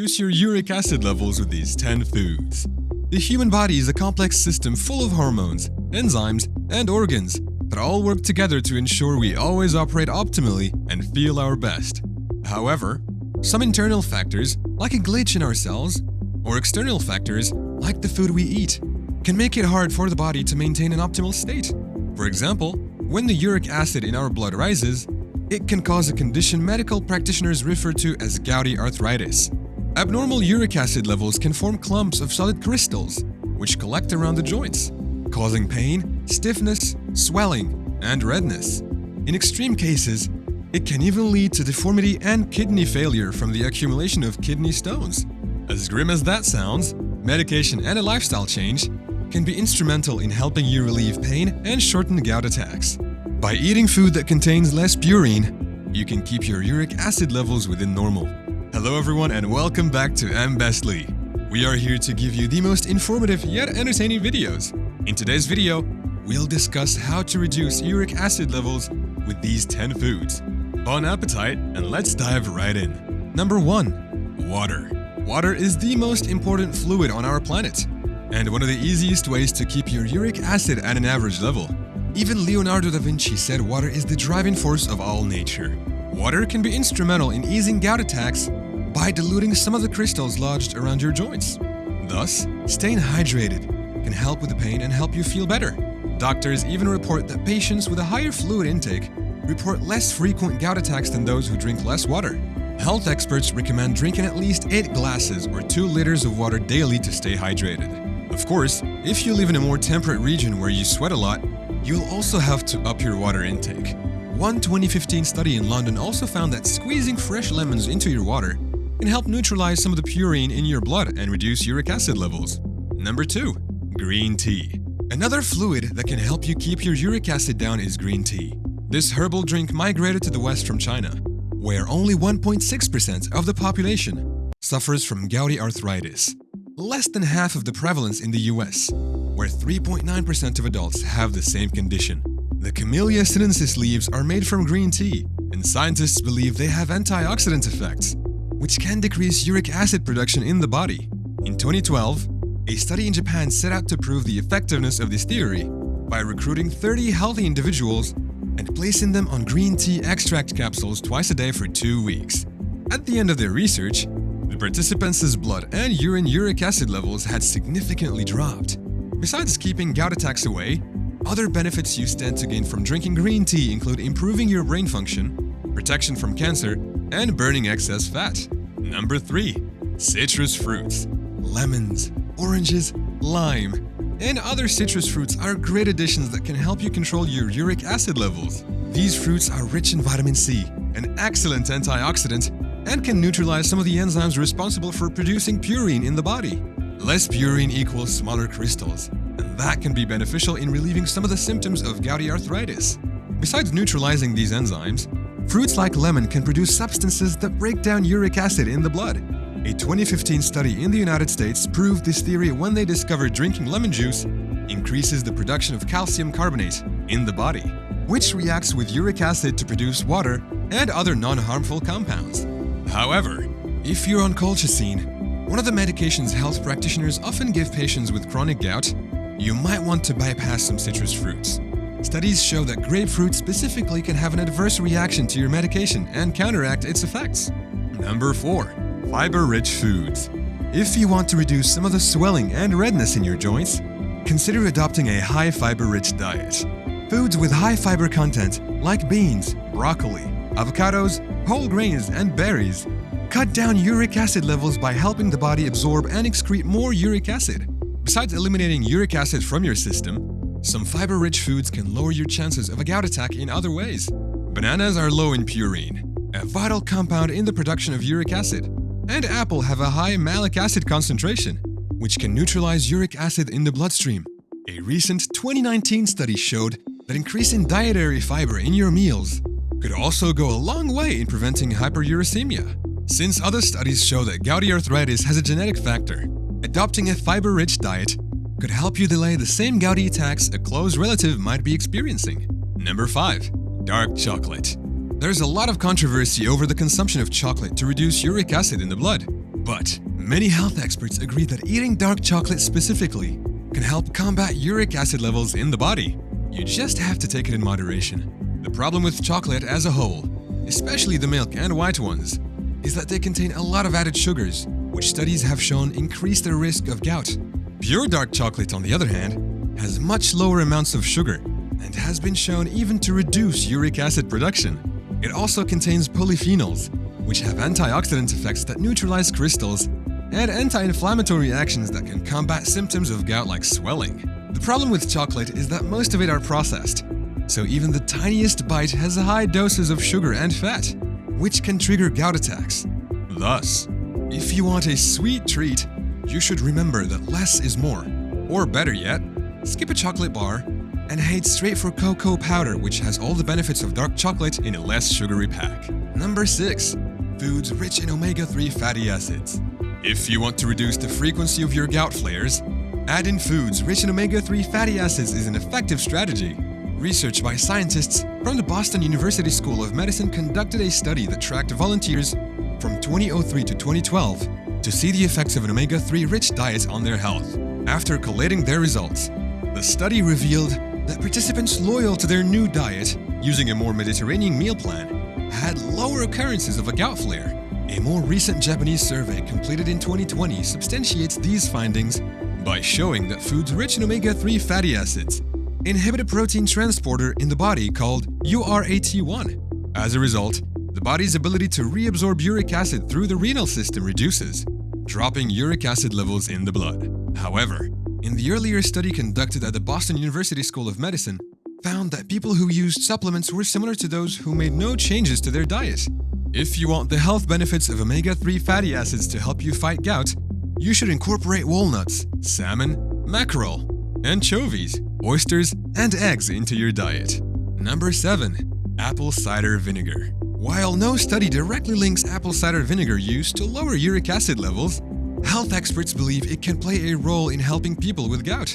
reduce your uric acid levels with these 10 foods. The human body is a complex system full of hormones, enzymes, and organs that all work together to ensure we always operate optimally and feel our best. However, some internal factors, like a glitch in our cells, or external factors, like the food we eat, can make it hard for the body to maintain an optimal state. For example, when the uric acid in our blood rises, it can cause a condition medical practitioners refer to as gouty arthritis. Abnormal uric acid levels can form clumps of solid crystals, which collect around the joints, causing pain, stiffness, swelling, and redness. In extreme cases, it can even lead to deformity and kidney failure from the accumulation of kidney stones. As grim as that sounds, medication and a lifestyle change can be instrumental in helping you relieve pain and shorten gout attacks. By eating food that contains less purine, you can keep your uric acid levels within normal. Hello everyone and welcome back to Ambestlie. We are here to give you the most informative yet entertaining videos. In today's video, we'll discuss how to reduce uric acid levels with these 10 foods. Bon appetit, and let's dive right in. Number 1. Water. Water is the most important fluid on our planet, and one of the easiest ways to keep your uric acid at an average level. Even Leonardo da Vinci said water is the driving force of all nature. Water can be instrumental in easing gout attacks by diluting some of the crystals lodged around your joints. Thus, staying hydrated can help with the pain and help you feel better. Doctors even report that patients with a higher fluid intake report less frequent gout attacks than those who drink less water. Health experts recommend drinking at least 8 glasses or 2 liters of water daily to stay hydrated. Of course, if you live in a more temperate region where you sweat a lot, you'll also have to up your water intake. One 2015 study in London also found that squeezing fresh lemons into your water can help neutralize some of the purine in your blood and reduce uric acid levels. Number 2. Green tea. Another fluid that can help you keep your uric acid down is green tea. This herbal drink migrated to the West from China, where only 1.6% of the population suffers from gouty arthritis. Less than half of the prevalence in the US, where 3.9% of adults have the same condition. The Camellia sinensis leaves are made from green tea, and scientists believe they have antioxidant effects, which can decrease uric acid production in the body. In 2012, a study in Japan set out to prove the effectiveness of this theory by recruiting 30 healthy individuals and placing them on green tea extract capsules twice a day for 2 weeks. At the end of their research, the participants' blood and urine uric acid levels had significantly dropped. Besides keeping gout attacks away, other benefits you stand to gain from drinking green tea include improving your brain function, protection from cancer, and burning excess fat. Number 3. Citrus fruits. Lemons, oranges, lime, and other citrus fruits are great additions that can help you control your uric acid levels. These fruits are rich in vitamin C, an excellent antioxidant, and can neutralize some of the enzymes responsible for producing purine in the body. Less purine equals smaller crystals, and that can be beneficial in relieving some of the symptoms of gouty arthritis. Besides neutralizing these enzymes, fruits like lemon can produce substances that break down uric acid in the blood. A 2015 study in the United States proved this theory when they discovered drinking lemon juice increases the production of calcium carbonate in the body, which reacts with uric acid to produce water and other non-harmful compounds. However, if you're on colchicine, one of the medications health practitioners often give patients with chronic gout, you might want to bypass some citrus fruits. Studies show that grapefruit specifically can have an adverse reaction to your medication and counteract its effects. Number 4. Fiber-rich foods. If you want to reduce some of the swelling and redness in your joints, consider adopting a high fiber-rich diet. Foods with high fiber content, like beans, broccoli, avocados, whole grains, and berries, cut down uric acid levels by helping the body absorb and excrete more uric acid. Besides eliminating uric acid from your system, some fiber-rich foods can lower your chances of a gout attack in other ways. Bananas are low in purine, a vital compound in the production of uric acid, and apple have a high malic acid concentration, which can neutralize uric acid in the bloodstream. A recent 2019 study showed that increasing dietary fiber in your meals could also go a long way in preventing hyperuricemia. Since other studies show that gouty arthritis has a genetic factor, adopting a fiber-rich diet could help you delay the same gouty attacks a close relative might be experiencing. Number 5. Dark chocolate. There's a lot of controversy over the consumption of chocolate to reduce uric acid in the blood. But many health experts agree that eating dark chocolate specifically can help combat uric acid levels in the body. You just have to take it in moderation. The problem with chocolate as a whole, especially the milk and white ones, is that they contain a lot of added sugars, which studies have shown increase the risk of gout. Pure dark chocolate, on the other hand, has much lower amounts of sugar and has been shown even to reduce uric acid production. It also contains polyphenols, which have antioxidant effects that neutralize crystals and anti-inflammatory actions that can combat symptoms of gout like swelling. The problem with chocolate is that most of it are processed, so even the tiniest bite has high doses of sugar and fat, which can trigger gout attacks. Thus, if you want a sweet treat, you should remember that less is more. Or better yet, skip a chocolate bar and head straight for cocoa powder, which has all the benefits of dark chocolate in a less sugary pack. Number 6. Foods rich in omega-3 fatty acids. If you want to reduce the frequency of your gout flares, add in foods rich in omega-3 fatty acids is an effective strategy. Research by scientists from the Boston University School of Medicine conducted a study that tracked volunteers from 2003 to 2012 to see the effects of an omega-3 rich diet on their health. After collating their results, the study revealed that participants loyal to their new diet, using a more Mediterranean meal plan, had lower occurrences of a gout flare. A more recent Japanese survey completed in 2020 substantiates these findings by showing that foods rich in omega-3 fatty acids inhibit a protein transporter in the body called URAT1. As a result, the body's ability to reabsorb uric acid through the renal system reduces, dropping uric acid levels in the blood. However, in the earlier study conducted at the Boston University School of Medicine, found that people who used supplements were similar to those who made no changes to their diet. If you want the health benefits of omega-3 fatty acids to help you fight gout, you should incorporate walnuts, salmon, mackerel, anchovies, oysters, and eggs into your diet. Number 7. Apple cider vinegar. While no study directly links apple cider vinegar use to lower uric acid levels, health experts believe it can play a role in helping people with gout.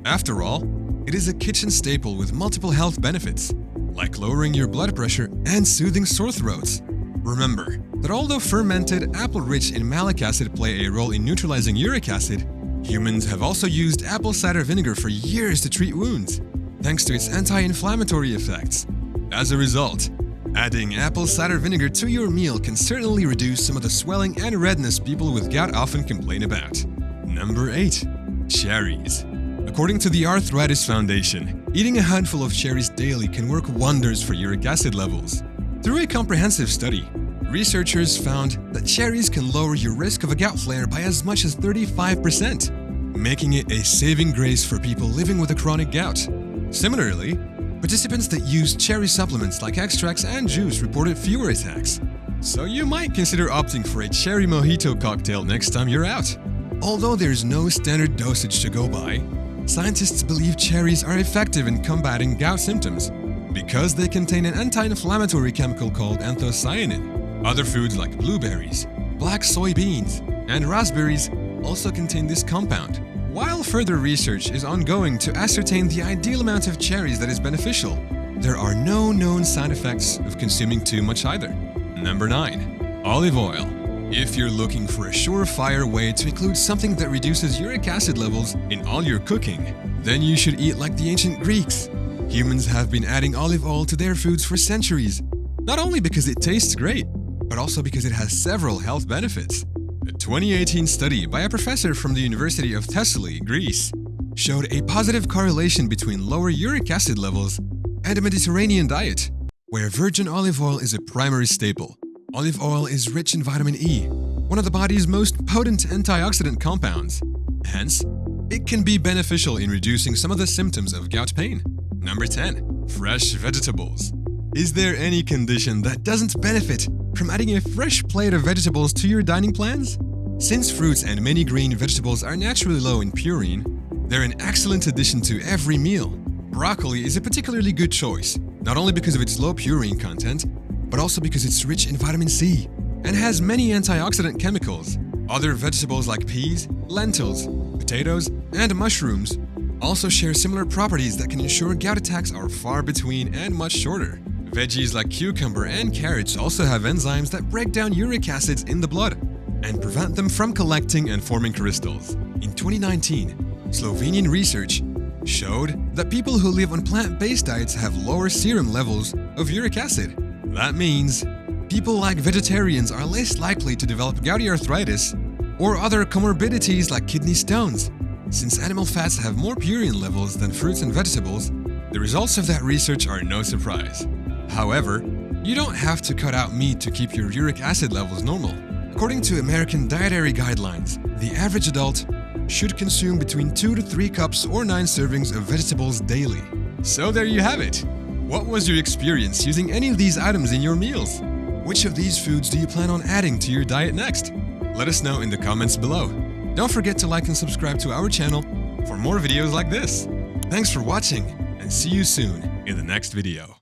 After all, it is a kitchen staple with multiple health benefits, like lowering your blood pressure and soothing sore throats. Remember that although fermented apple-rich in malic acid play a role in neutralizing uric acid, humans have also used apple cider vinegar for years to treat wounds, thanks to its anti-inflammatory effects. As a result, adding apple cider vinegar to your meal can certainly reduce some of the swelling and redness people with gout often complain about. Number 8. Cherries. According to the Arthritis Foundation, eating a handful of cherries daily can work wonders for uric acid levels. Through a comprehensive study, researchers found that cherries can lower your risk of a gout flare by as much as 35%, making it a saving grace for people living with a chronic gout. Similarly, participants that used cherry supplements like extracts and juice reported fewer attacks. So you might consider opting for a cherry mojito cocktail next time you're out. Although there's no standard dosage to go by, scientists believe cherries are effective in combating gout symptoms because they contain an anti-inflammatory chemical called anthocyanin. Other foods like blueberries, black soybeans, and raspberries also contain this compound. While further research is ongoing to ascertain the ideal amount of cherries that is beneficial, there are no known side effects of consuming too much either. Number 9. Olive oil. If you're looking for a surefire way to include something that reduces uric acid levels in all your cooking, then you should eat like the ancient Greeks. Humans have been adding olive oil to their foods for centuries, not only because it tastes great, but also because it has several health benefits. A 2018 study by a professor from the University of Thessaly, Greece, showed a positive correlation between lower uric acid levels and a Mediterranean diet, where virgin olive oil is a primary staple. Olive oil is rich in vitamin E, one of the body's most potent antioxidant compounds. Hence, it can be beneficial in reducing some of the symptoms of gout pain. Number 10. Fresh vegetables. Is there any condition that doesn't benefit from adding a fresh plate of vegetables to your dining plans? Since fruits and many green vegetables are naturally low in purine, they're an excellent addition to every meal. Broccoli is a particularly good choice, not only because of its low purine content, but also because it's rich in vitamin C and has many antioxidant chemicals. Other vegetables like peas, lentils, potatoes, and mushrooms also share similar properties that can ensure gout attacks are far between and much shorter. Veggies like cucumber and carrots also have enzymes that break down uric acids in the blood. and prevent them from collecting and forming crystals. In 2019, Slovenian research showed that people who live on plant-based diets have lower serum levels of uric acid. That means people like vegetarians are less likely to develop gouty arthritis or other comorbidities like kidney stones. Since animal fats have more purine levels than fruits and vegetables, the results of that research are no surprise. However, you don't have to cut out meat to keep your uric acid levels normal. According to American dietary guidelines, the average adult should consume between 2 to 3 cups or 9 servings of vegetables daily. So there you have it! What was your experience using any of these items in your meals? Which of these foods do you plan on adding to your diet next? Let us know in the comments below. Don't forget to like and subscribe to our channel for more videos like this. Thanks for watching, and see you soon in the next video.